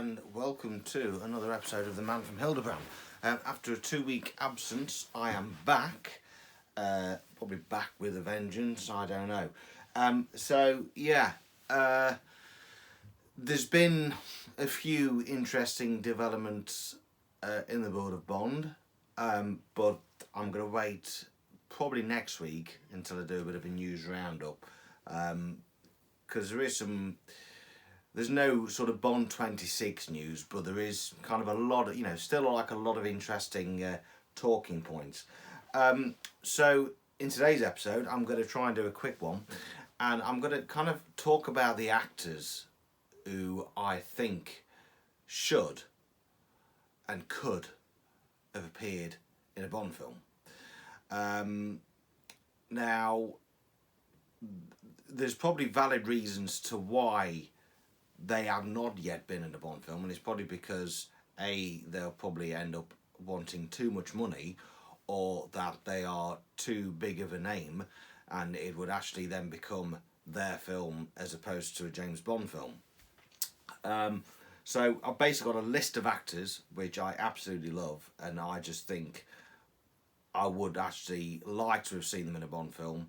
And welcome to another episode of the Man from Hildebrand. After a 2-week absence, I am back. Probably back with a vengeance, I don't know. There's been a few interesting developments in the world of Bond, but I'm going to wait probably next week until I do a bit of a news roundup, because there's no sort of Bond 26 news, but there is kind of a lot of, still like a lot of interesting talking points. So in today's episode, I'm going to try and do a quick one, and I'm going to kind of talk about the actors who I think should and could have appeared in a Bond film. Now, there's probably valid reasons to why they have not yet been in a Bond film, and it's probably because they'll probably end up wanting too much money, or that they are too big of a name and it would actually then become their film as opposed to a James Bond film. So I've basically got a list of actors which I absolutely love, and I just think I would actually like to have seen them in a Bond film,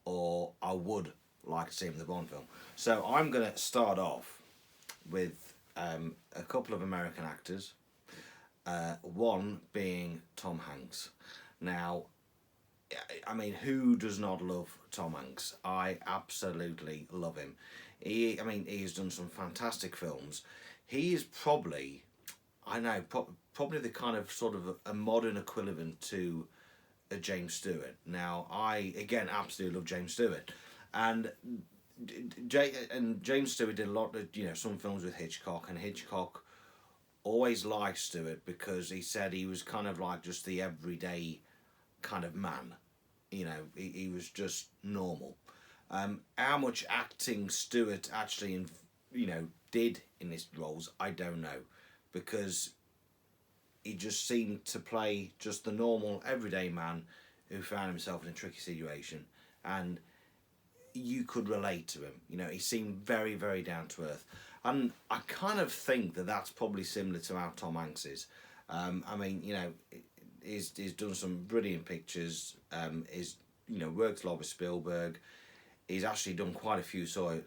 or I would like to see them in the Bond film. So I'm going to start off with a couple of American actors, one being Tom Hanks. Now, I mean, who does not love Tom Hanks? I absolutely love him. He's done some fantastic films. He is probably, probably the kind of sort of a modern equivalent to a James Stewart. Now, I, again, absolutely love James Stewart. And James Stewart did a lot of, some films with Hitchcock, and Hitchcock always liked Stewart because he said he was kind of like just the everyday kind of man. He was just normal. How much acting Stewart actually, did in his roles, I don't know, because he just seemed to play just the normal everyday man who found himself in a tricky situation, and you could relate to him. He seemed very, very down to earth, and I kind of think that that's probably similar to how Tom Hanks is. He's done some brilliant pictures. He's worked a lot with Spielberg. He's actually done quite a few sort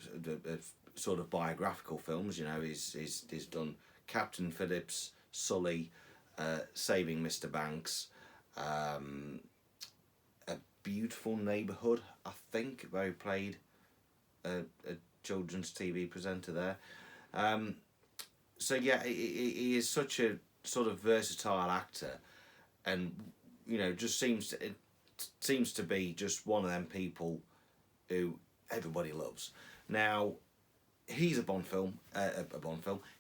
of biographical films. He's done Captain Phillips, Sully, Saving Mr. Banks, A Beautiful Neighbourhood, I think, where he played a children's TV presenter there. He is such a sort of versatile actor, and just seems to be just one of them people who everybody loves. Now, he's a Bond film.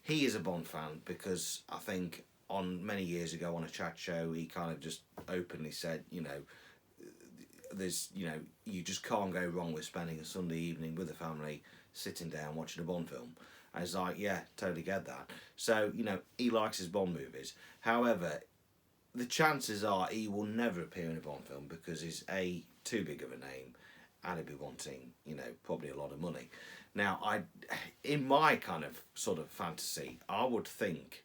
He is a Bond fan because I think many years ago on a chat show he kind of just openly said, there's you just can't go wrong with spending a Sunday evening with the family sitting down watching a Bond film. And it's like, yeah, totally get that. So he likes his Bond movies. However, the chances are he will never appear in a Bond film because he's too big of a name, and he'll be wanting probably a lot of money. Now, in my kind of sort of fantasy, I would think,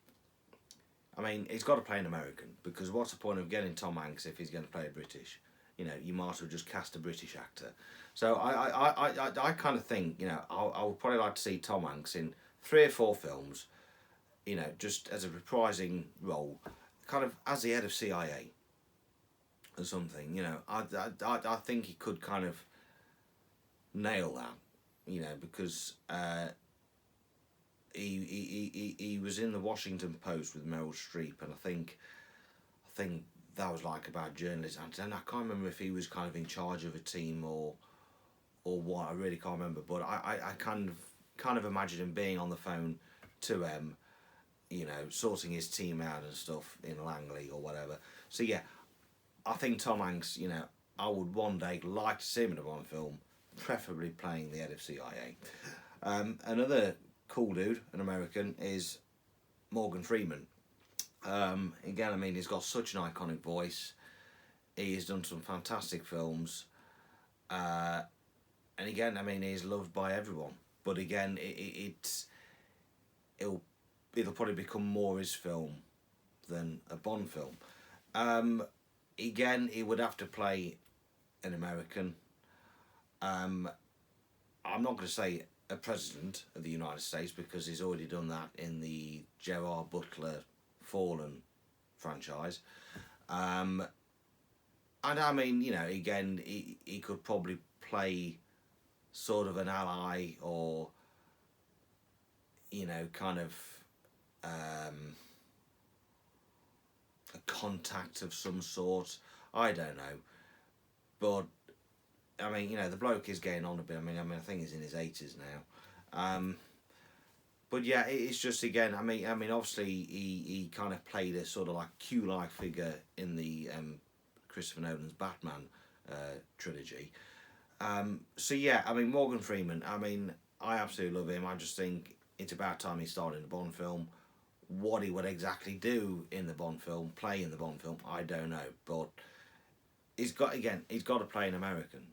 he's got to play an American, because what's the point of getting Tom Hanks if he's going to play a British? You might as well just cast a British actor. So I kind of think, I would probably like to see Tom Hanks in 3 or 4 films, just as a reprising role, kind of as the head of CIA or something. I think he could kind of nail that, because he was in the Washington Post with Meryl Streep, and I think that was like about journalism, and I can't remember if he was kind of in charge of a team or what. I really can't remember, but I kind of imagine him being on the phone to sorting his team out and stuff in Langley or whatever. So yeah, I think Tom Hanks, I would one day like to see him in a Bond film, preferably playing the head of CIA. Another cool dude, an American, is Morgan Freeman. Again, he's got such an iconic voice. He's done some fantastic films. And again, he's loved by everyone. But again, it'll it'll probably become more his film than a Bond film. Again, he would have to play an American. I'm not going to say a president of the United States because he's already done that in the Gerard Butler Fallen franchise. And I mean, again, he could probably play sort of an ally or, kind of a contact of some sort. I don't know. But, I mean, the bloke is getting on a bit. I mean, I think he's in his 80s now. But yeah, it's just, again, I mean, obviously he kind of played a sort of like Q-like figure in the Christopher Nolan's Batman trilogy. So yeah, I mean, Morgan Freeman, I mean, I absolutely love him. I just think it's about time he started in a Bond film. What he would exactly do in the Bond film, play in the Bond film, I don't know. But he's got to play an American.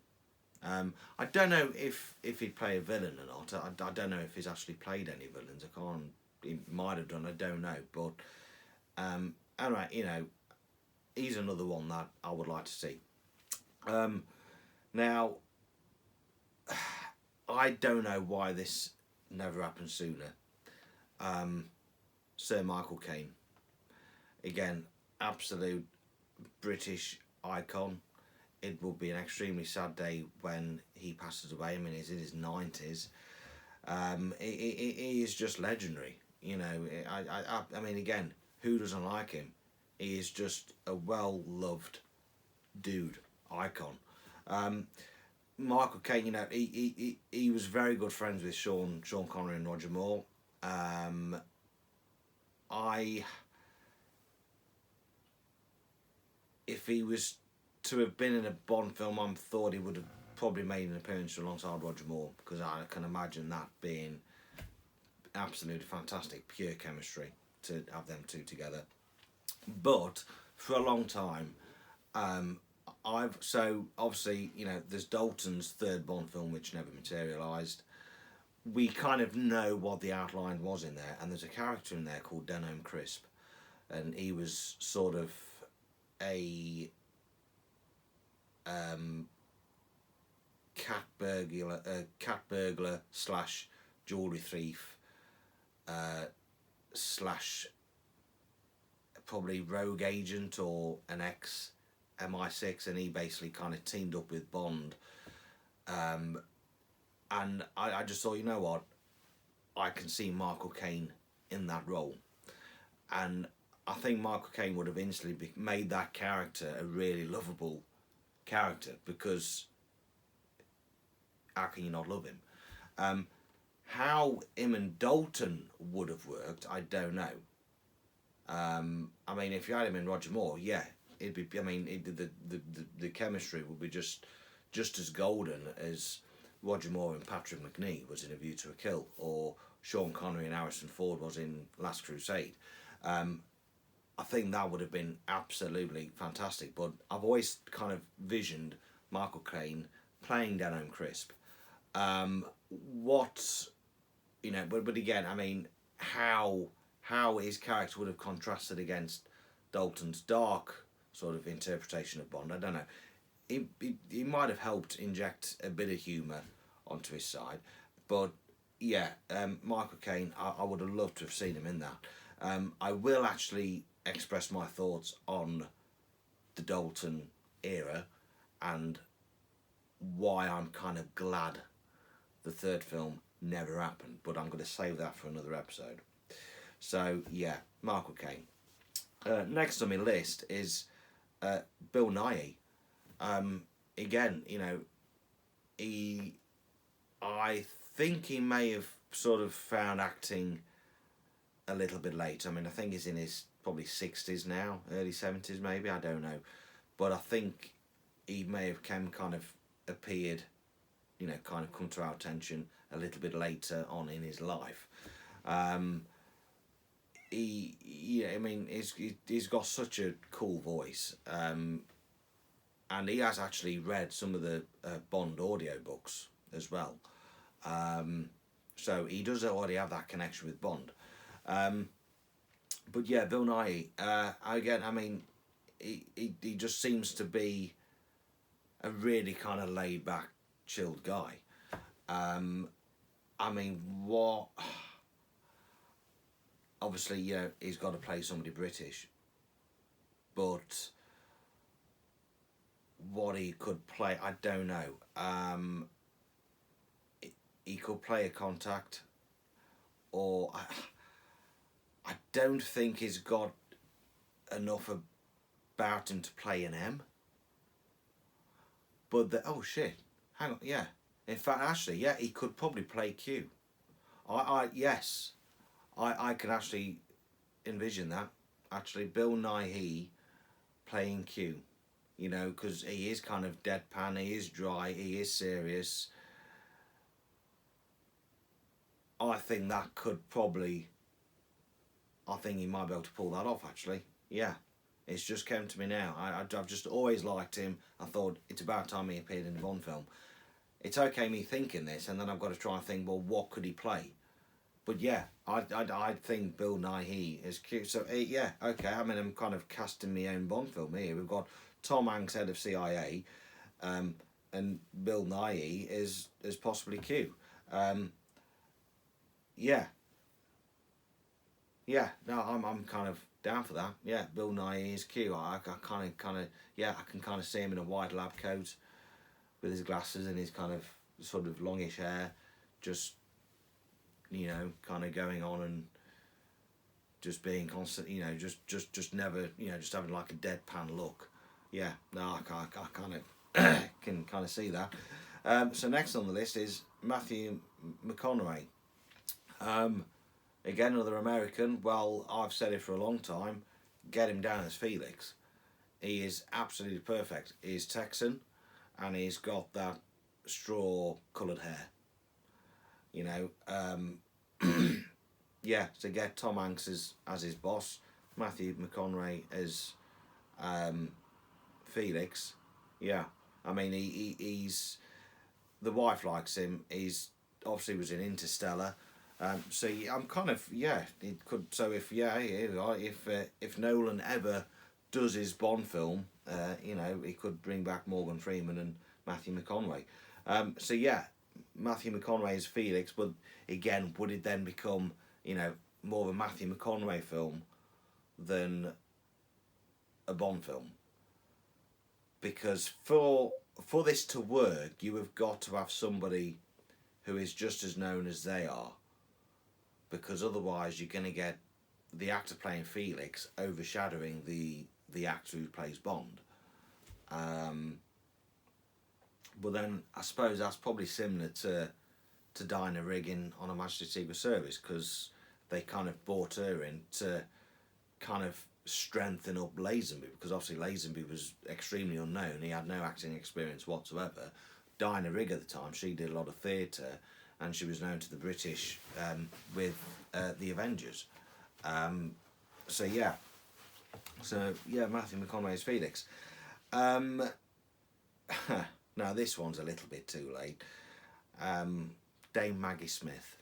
I don't know if he'd play a villain or not. I don't know if he's actually played any villains. I can't. He might have done. I don't know. But anyway, he's another one that I would like to see. Now, I don't know why this never happened sooner. Sir Michael Caine, again, absolute British icon. It will be an extremely sad day when he passes away. I mean, he's in his 90s. He is just legendary. I mean, again, who doesn't like him? He is just a well-loved dude, icon. Michael Caine, he was very good friends with Sean Connery and Roger Moore. If he was to have been in a Bond film, I thought he would have probably made an appearance alongside Roger Moore, because I can imagine that being absolutely fantastic, pure chemistry to have them two together. But for a long time, obviously, there's Dalton's third Bond film which never materialised. We kind of know what the outline was in there, and there's a character in there called Denholm Crisp, and he was sort of a cat burglar slash jewellery thief slash probably rogue agent or an ex MI6, and he basically kind of teamed up with Bond. And I just thought, you know what, I can see Michael Caine in that role. And I think Michael Caine would have instantly made that character a really lovable character, because how can you not love him? How him and Dalton would have worked, I don't know. I mean, if you had him in Roger Moore, yeah, it'd be. I mean, the chemistry would be just as golden as Roger Moore and Patrick Macnee was in A View to a Kill, or Sean Connery and Harrison Ford was in Last Crusade. I think that would have been absolutely fantastic. But I've always kind of visioned Michael Caine playing Denholm Crisp. But again, I mean, how his character would have contrasted against Dalton's dark sort of interpretation of Bond, I don't know. He might have helped inject a bit of humour onto his side, but yeah, Michael Caine, I would have loved to have seen him in that. I will actually express my thoughts on the Dalton era and why I'm kind of glad the third film never happened, but I'm going to save that for another episode. So yeah, Michael Caine. Next on my list is Bill Nighy. Again, I think he may have sort of found acting a little bit late. I mean, I think he's in his probably 60s now, early 70s maybe, I don't know. But I think he may have appeared, kind of come to our attention a little bit later on in his life. He's got such a cool voice, and he has actually read some of the Bond audio books as well. So he does already have that connection with Bond. But yeah, Bill Nighy, again, I mean, he just seems to be a really kind of laid back, chilled guy. I mean, what? Obviously, you know, he's got to play somebody British, but what he could play, I don't know. He could play a contact, or I don't think he's got enough about him to play an M. But oh shit, hang on, yeah. In fact, actually, yeah, he could probably play Q. Yes, I can actually envision that. Actually, Bill Nighy playing Q, you know, because he is kind of deadpan, he is dry, he is serious. I think that could probably, I think he might be able to pull that off, actually. Yeah, it's just came to me now. I've just always liked him. I thought it's about time he appeared in a Bond film. It's okay me thinking this, and then I've got to try and think, well, what could he play? But yeah, I think Bill Nighy is cute. So yeah, okay. I mean, I'm kind of casting my own Bond film here. We've got Tom Hanks, head of CIA, and Bill Nighy is possibly Q. Yeah, yeah. No, I'm kind of down for that. Yeah, Bill Nighy is Q. I kind of yeah, I can kind of see him in a white lab coat with his glasses and his kind of sort of longish hair, just, you know, kind of going on and just being constant, you know, just never, you know, just having like a deadpan look. Yeah, no, I kind of can kind of see that. So next on the list is Matthew McConaughey. Again, another American. Well, I've said it for a long time. Get him down as Felix. He is absolutely perfect. He's Texan, and he's got that straw-coloured hair. You know, yeah. To get Tom Hanks as his boss, Matthew McConaughey as Felix. Yeah, I mean he's the wife likes him. He's obviously was in Interstellar. So I'm kind of, yeah. It could, so if if Nolan ever does his Bond film, you know, he could bring back Morgan Freeman and Matthew McConaughey. So yeah, Matthew McConaughey is Felix, but again, would it then become, you know, more of a Matthew McConaughey film than a Bond film? Because for this to work, you have got to have somebody who is just as known as they are, because otherwise you're going to get the actor playing Felix overshadowing the actor who plays Bond. But then I suppose that's probably similar to Dinah Rigg on A Majesty's Secret Service, because they kind of brought her in to kind of strengthen up Lazenby, because obviously Lazenby was extremely unknown. He had no acting experience whatsoever. Dinah Rigg at the time, she did a lot of theatre, and she was known to the British with the Avengers. So yeah, Matthew McConaughey is Felix. Now this one's a little bit too late. Dame Maggie Smith.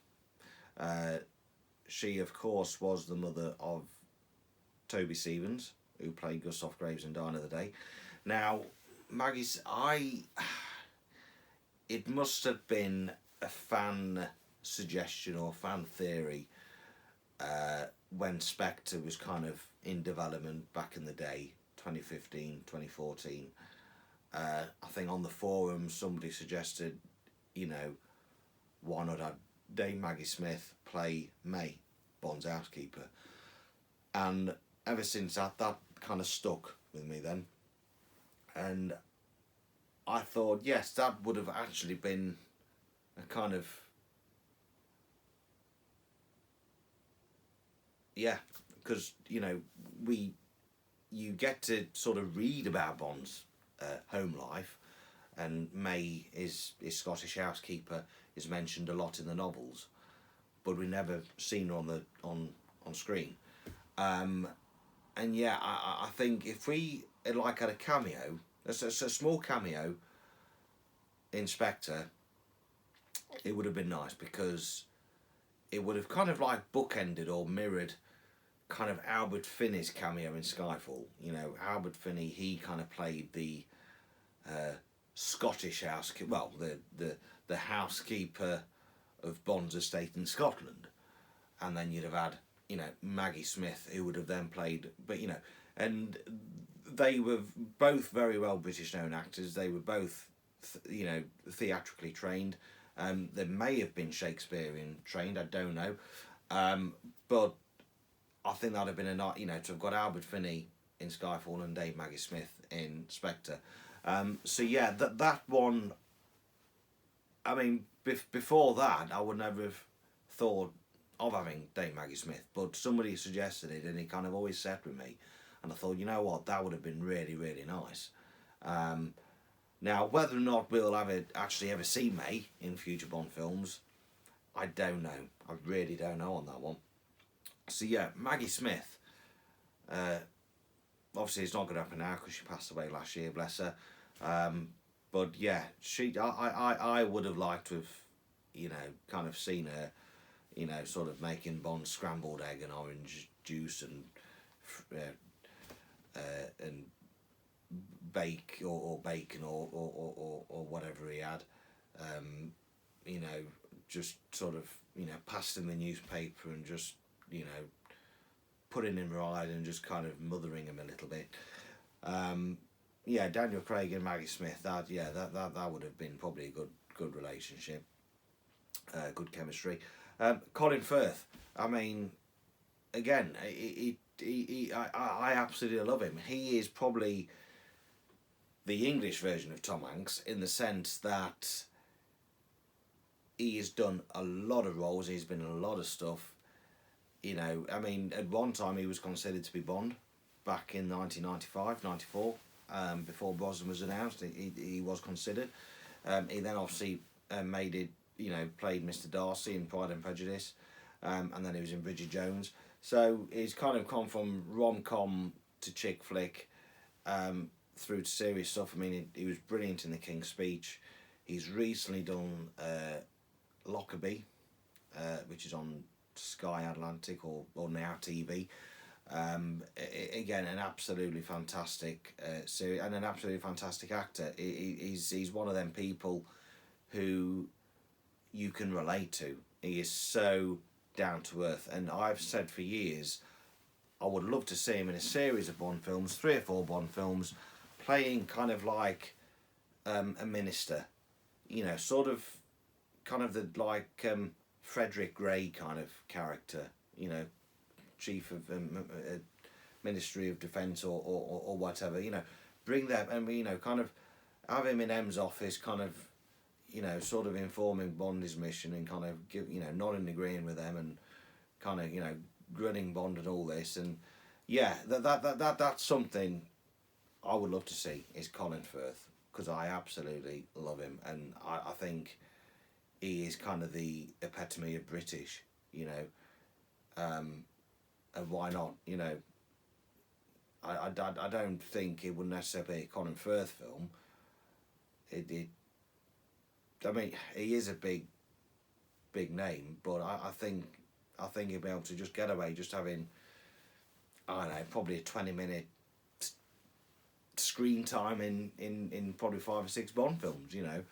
She of course was the mother of Toby Stevens, who played Gustav Graves in Die Another Day. Now Maggie's, it must have been a fan suggestion or fan theory when Spectre was kind of in development back in the day, 2015, 2014. I think on the forum somebody suggested, you know, why not have Dame Maggie Smith play May, Bond's housekeeper? And ever since that kind of stuck with me then. And I thought, yes, that would have actually been a kind of, yeah, because, you know, you get to sort of read about Bond's home life, and May is Scottish housekeeper is mentioned a lot in the novels, but we never seen her on screen. And yeah, I think if we had a cameo, a small cameo in Spectre, it would have been nice, because it would have kind of like bookended or mirrored kind of Albert Finney's cameo in Skyfall. You know, Albert Finney, he kind of played the Scottish housekeeper, well, the housekeeper of Bond's estate in Scotland, and then you'd have had, you know, Maggie Smith, who would have then played, but you know, and they were both very well British known actors. They were both, you know, theatrically trained. They may have been Shakespearean trained, I don't know, but I think that'd have been a, you know, to have got Albert Finney in Skyfall and Dave Maggie Smith in Spectre. So yeah, that one. I mean, before that, I would never have thought of having Dave Maggie Smith, but somebody suggested it, and it kind of always sat with me, and I thought, you know what, that would have been really, really nice. Now, whether or not we'll have it actually ever see May in future Bond films, I don't know. I really don't know on that one. So yeah, Maggie Smith. Obviously, it's not going to happen now because she passed away last year, bless her. But yeah, I would have liked to have, you know, kind of seen her, you know, sort of making Bond scrambled egg and orange juice and bake or bacon or whatever he had, you know, just sort of, you know, passed in the newspaper and just, you know, putting him right and just kind of mothering him a little bit. Yeah, Daniel Craig and Maggie Smith. That would have been probably a good relationship, good chemistry. Colin Firth. I mean, again, I absolutely love him. He is probably the English version of Tom Hanks in the sense that he has done a lot of roles. He's been in a lot of stuff. You know, I mean, at one time he was considered to be Bond back in 1995, 94. Before Brosnan was announced, he was considered. He then obviously made it, you know, played Mr. Darcy in Pride and Prejudice, and then he was in Bridget Jones. So he's kind of come from rom-com to chick flick, through to serious stuff. I mean, he was brilliant in The King's Speech. He's recently done Lockerbie, which is on Sky Atlantic or Now TV. Again, an absolutely fantastic series and an absolutely fantastic actor. He's one of them people who you can relate to. He is so down to earth, and I've said for years I would love to see him in a series of Bond films, 3 or 4 Bond films, playing kind of like a minister, you know, sort of kind of the like Frederick Grey kind of character, you know, chief of Ministry of Defence or whatever, you know, bring that, and you know, kind of have him in M's office, kind of, you know, sort of informing Bond his mission and kind of give, you know, nodding and agreeing with them and kind of, you know, grinning Bond and all this. And yeah, that's something I would love to see is Colin Firth, because I absolutely love him, and I think he is kind of the epitome of British, you know. And why not? You know, I don't think it would necessarily be a Colin Firth film. I mean, he is a big name, but I think he'd be able to just get away just having, I don't know, probably a 20-minute screen time in probably 5 or 6 Bond films, you know.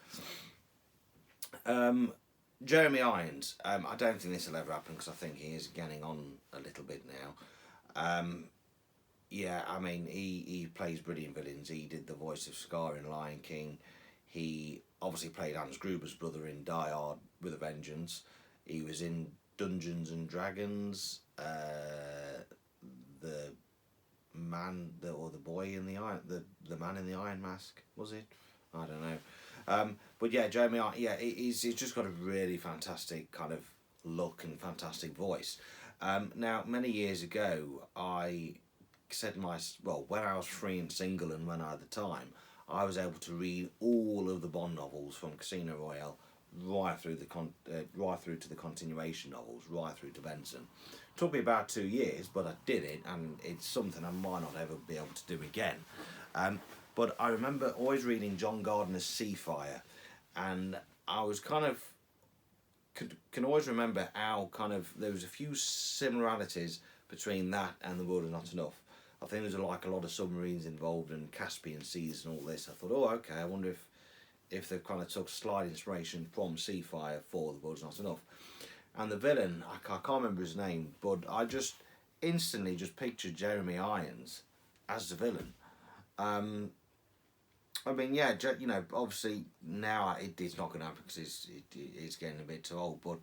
Jeremy Irons, I don't think this will ever happen because I think he is getting on a little bit now. Yeah, I mean, he plays brilliant villains. He did the voice of Scar in Lion King. He obviously played Hans Gruber's brother in Die Hard with a Vengeance. He was in Dungeons and Dragons, the man, or the boy in the iron, the man in the Iron Mask, was it? I don't know. But yeah, Jeremy, yeah, he's just got a really fantastic kind of look and fantastic voice. Now, many years ago, I said when I was free and single and when I had the time, I was able to read all of the Bond novels from Casino Royale right through to the continuation novels, right through to Benson. It took me about 2 years, but I did it, and it's something I might not ever be able to do again. But I remember always reading John Gardner's Seafire, and I was kind of can always remember how kind of there was a few similarities between that and The World Is Not Enough. I think there's like a lot of submarines involved and Caspian Seas and all this. I thought, oh, okay, I wonder if they've kind of took slight inspiration from Seafire for The World Is Not Enough. And the villain, I can't remember his name, but I just instantly just pictured Jeremy Irons as the villain. I mean, yeah, you know, obviously now it's not going to happen because he's getting a bit too old. But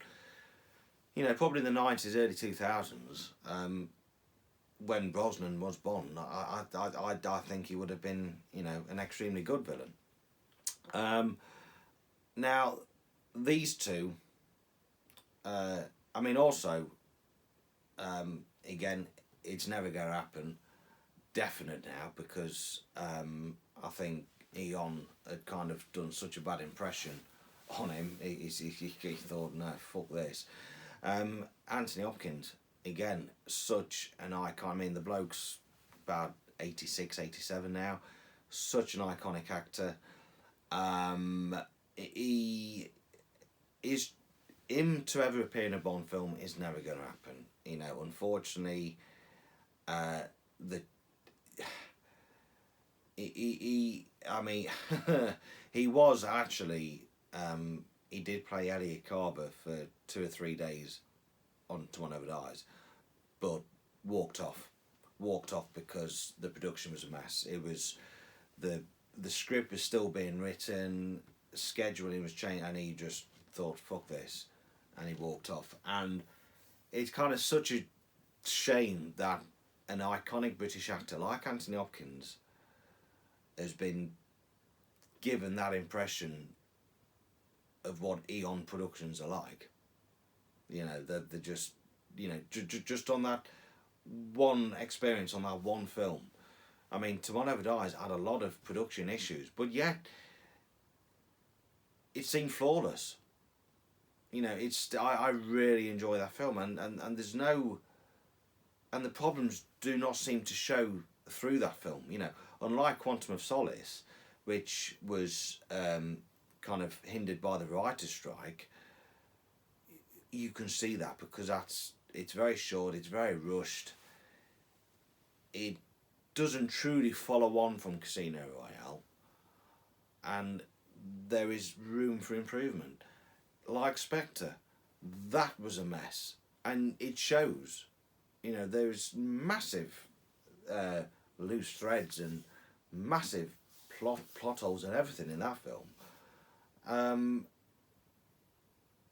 you know, probably in the 90s, early 2000s, when Brosnan was Bond, I think he would have been, you know, an extremely good villain. Now, these two, I mean, also, again, it's never going to happen. Definite now because I think Eon had kind of done such a bad impression on him. He thought, no, fuck this. Anthony Hopkins, again, such an icon. I mean, the bloke's about 86, 87 now. Such an iconic actor. He is him to ever appear in a Bond film is never going to happen. You know, unfortunately, I mean, he was actually, he did play Elliot Carver for 2 or 3 days on Tomorrow Never Dies, but walked off because the production was a mess. It was, the script was still being written, scheduling was changed, and he just thought, fuck this, and he walked off. And it's kind of such a shame that an iconic British actor like Anthony Hopkins has been given that impression of what Eon Productions are like. You know, they're just, you know, just on that one experience, on that one film. I mean, Tomorrow Never Dies had a lot of production issues, but yet it seemed flawless. You know, I really enjoy that film, and there's no, and the problems do not seem to show through that film. You know, unlike Quantum of Solace, which was kind of hindered by the writer's strike, you can see that because it's very short, it's very rushed. It doesn't truly follow on from Casino Royale, and there is room for improvement. Like Spectre, that was a mess, and it shows. You know, there's massive loose threads and massive plot holes and everything in that film.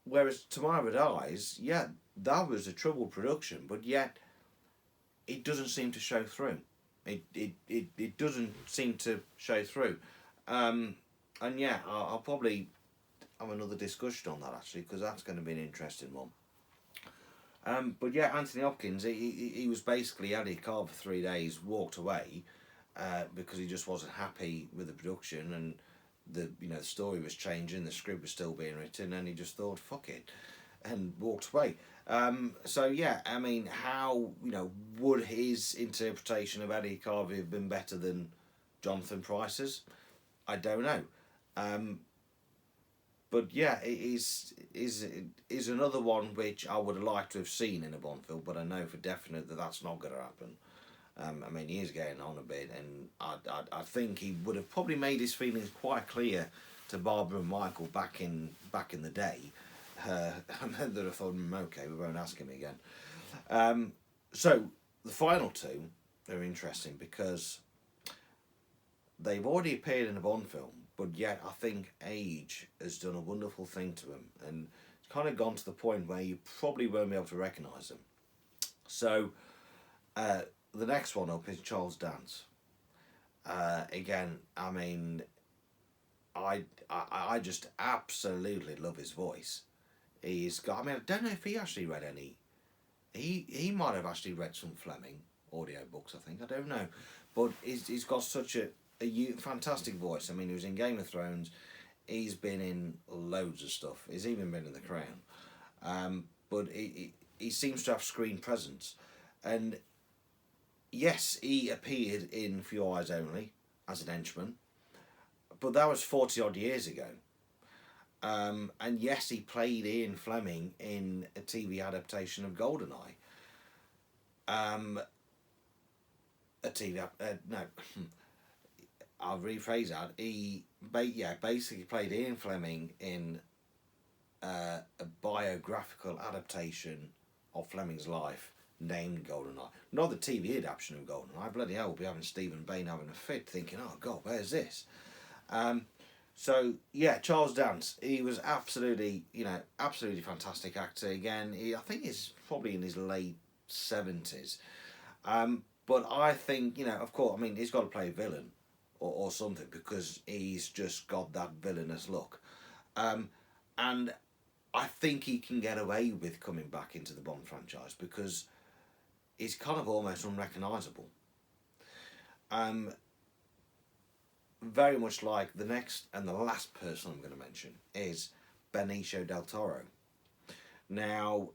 Whereas Tomorrow Never Dies, yeah, that was a troubled production, but yet it doesn't seem to show through. It doesn't seem to show through. And yeah, I'll probably have another discussion on that actually, because that's going to be an interesting one. But yeah, Anthony Hopkins, he was basically had his car for 3 days, walked away because he just wasn't happy with the production, and the story was changing, the script was still being written, and he just thought fuck it, and walked away. So yeah, I mean, how would his interpretation of Eddie Carvey have been better than Jonathan Pryce's? I don't know. But yeah, it is another one which I would have liked to have seen in a Bond film, but I know for definite that that's not going to happen. I mean, he is getting on a bit, and I think he would have probably made his feelings quite clear to Barbara and Michael back in the day. And then they'd have thought, okay, we won't ask him again. So the final two are interesting because they've already appeared in a Bond film, but yet I think age has done a wonderful thing to them, and it's kind of gone to the point where you probably won't be able to recognise them. So the next one up is Charles Dance. Again, I mean, I just absolutely love his voice. He's got, I mean, I don't know if he actually read any. He might have actually read some Fleming audio books, I think. I don't know. But he's got such a fantastic voice. I mean, he was in Game of Thrones. He's been in loads of stuff. He's even been in The Crown. But he seems to have screen presence. And yes, he appeared in For Your Eyes Only as an henchman. But that was 40 odd years ago. And yes, he played Ian Fleming in a TV adaptation of GoldenEye. Um, no, I'll rephrase that. He basically played Ian Fleming in a biographical adaptation of Fleming's life named GoldenEye. Not the TV adaptation of GoldenEye. Bloody hell, we'll be having Stephen Bain having a fit, thinking, "Oh God, where's this?" So yeah, Charles Dance. He was absolutely, absolutely fantastic actor. Again, I think he's probably in his late 70s. But I think, of course, I mean, he's got to play a villain or something because he's just got that villainous look. And I think he can get away with coming back into the Bond franchise because he's kind of almost unrecognisable. Very much like the next and the last person I'm going to mention is Benicio del Toro. Now,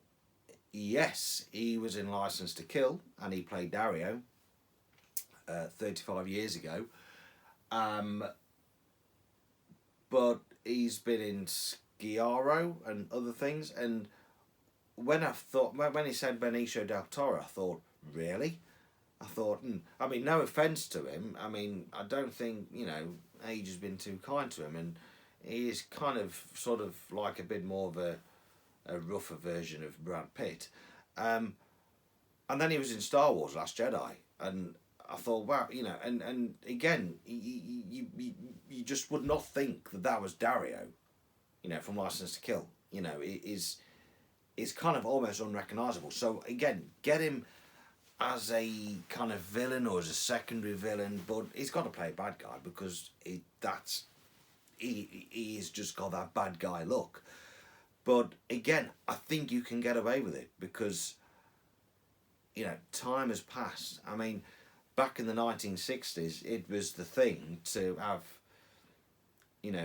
yes, he was in License to Kill and he played Dario 35 years ago. But he's been in Sciaro and other things. And when he said Benicio del Toro, I thought, really? I thought, I mean, no offence to him. I mean, I don't think, age has been too kind to him. And he is kind of, sort of like a bit more of a rougher version of Brad Pitt. And then he was in Star Wars Last Jedi. And I thought, wow, and again, you just would not think that was Dario, from License to Kill. It is kind of almost unrecognisable. So again, get him as a kind of villain or as a secondary villain, but he's got to play a bad guy because he's just got that bad guy look. But again, I think you can get away with it because, time has passed. I mean, back in the 1960s, it was the thing to have,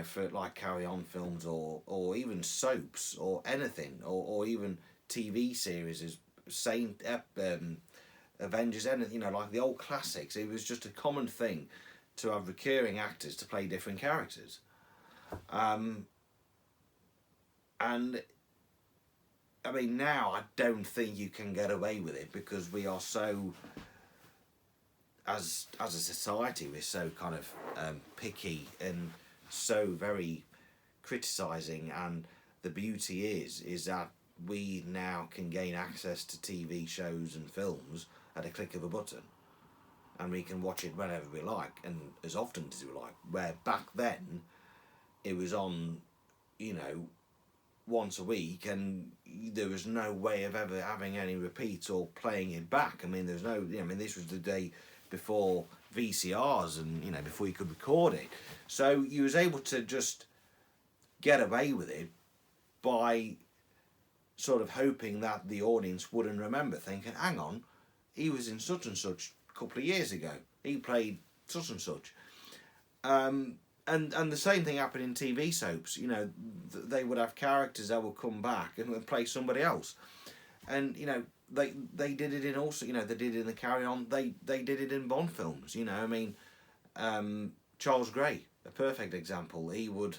for like carry-on films or even soaps or anything, or even TV series as Saint Avengers, anything, like the old classics. It was just a common thing to have recurring actors to play different characters. And I mean, now I don't think you can get away with it because we are so, as a society, we're so kind of picky and so very criticising. And the beauty is that we now can gain access to TV shows and films at a click of a button, and we can watch it whenever we like and as often as we like. Where back then, it was on, once a week, and there was no way of ever having any repeats or playing it back. I mean, there's no. I mean, this was the day before VCRs and before you could record it, so you was able to just get away with it by sort of hoping that the audience wouldn't remember, thinking, hang on, he was in such and such a couple of years ago. He played such and such. And the same thing happened in TV soaps. They would have characters that would come back and would play somebody else. And, they did it in also, they did it in the Carry On. They did it in Bond films, I mean, Charles Gray, a perfect example. He would,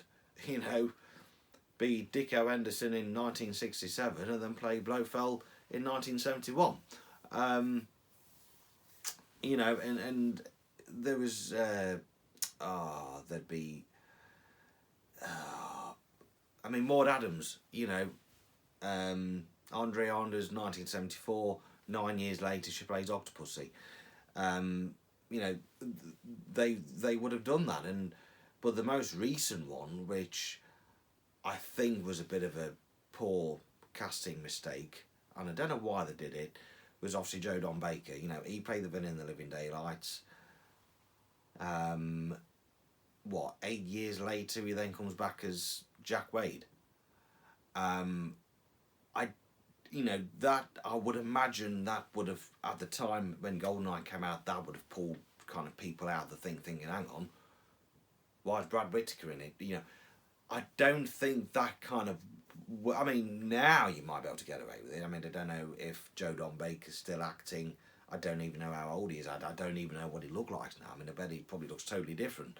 be Dicko Henderson in 1967 and then play Blofeld in 1971. And there was, there'd be, I mean, Maud Adams, Andre Anders, 1974, 9 years later she plays Octopussy. They would have done that. But the most recent one, which I think was a bit of a poor casting mistake, and I don't know why they did it, was obviously Joe Don Baker. He played the villain in The Living Daylights. 8 years later he then comes back as Jack Wade. That I would imagine that would have, at the time when GoldenEye came out, that would have pulled kind of people out of the thing, thinking, hang on, why is Brad Whittaker in it? I don't think that kind of, I mean, now you might be able to get away with it. I mean, I don't know if Joe Don Baker's still acting. I don't even know how old he is. I don't even know what he looks like now. I mean, I bet he probably looks totally different.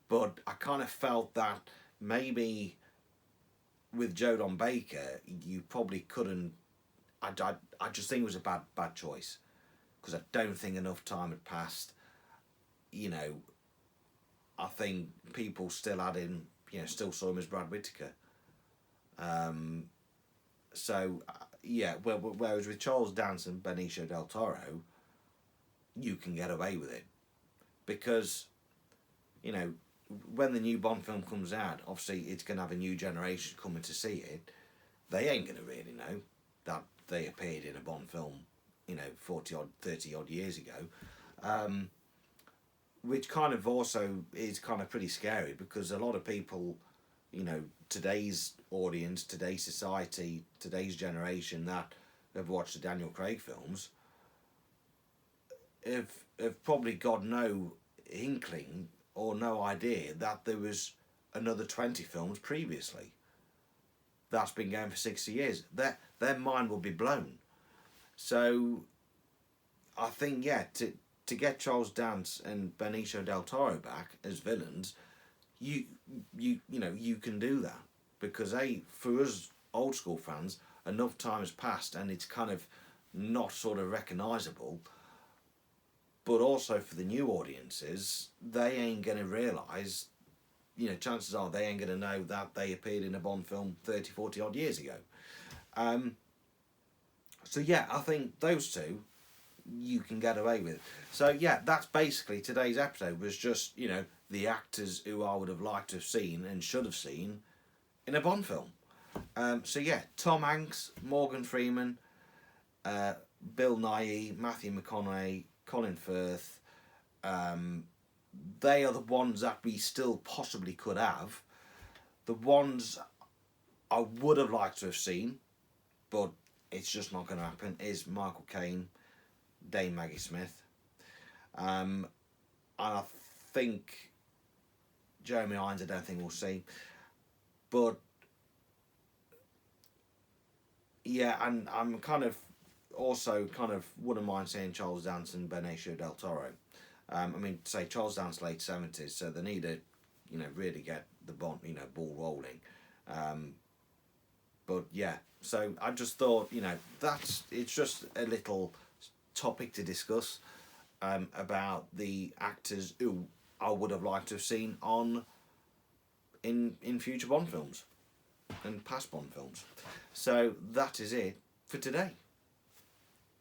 But I kind of felt that maybe with Joe Don Baker, you probably couldn't. I just think it was a bad choice, because I don't think enough time had passed. You know, I think people still had him, still saw him as Brad Whittaker. So yeah, whereas with Charles Dance and Benicio del Toro, you can get away with it, because when the new Bond film comes out, obviously it's going to have a new generation coming to see it. They ain't going to really know that they appeared in a Bond film, 40 odd, 30 odd years ago. Which kind of also is kind of pretty scary, because a lot of people, today's audience, today's society, today's generation that have watched the Daniel Craig films have probably got no inkling or no idea that there was another 20 films previously that's been going for 60 years. Their mind will be blown. So I think, to get Charles Dance and Benicio del Toro back as villains, you can do that, because for us old school fans, enough time has passed and it's kind of not sort of recognisable. But also for the new audiences, they ain't going to realise, chances are they ain't going to know that they appeared in a Bond film 30, 40 odd years ago. So yeah, I think those two you can get away with. So yeah, that's basically today's episode, was just, the actors who I would have liked to have seen and should have seen in a Bond film. So yeah, Tom Hanks, Morgan Freeman, Bill Nighy, Matthew McConaughey, Colin Firth. They are the ones that we still possibly could have. The ones I would have liked to have seen, but it's just not going to happen, is Michael Caine, Dame Maggie Smith. And I think Jeremy Irons, I don't think we'll see. But yeah, and I'm kind of wouldn't mind seeing Charles Dance and Benicio del Toro. Say Charles Dance late 70s, so they need to, really get the Bond, ball rolling. But yeah, so I just thought, it's just a little topic to discuss about the actors who I would have liked to have seen in future Bond films and past Bond films. So that is it for today.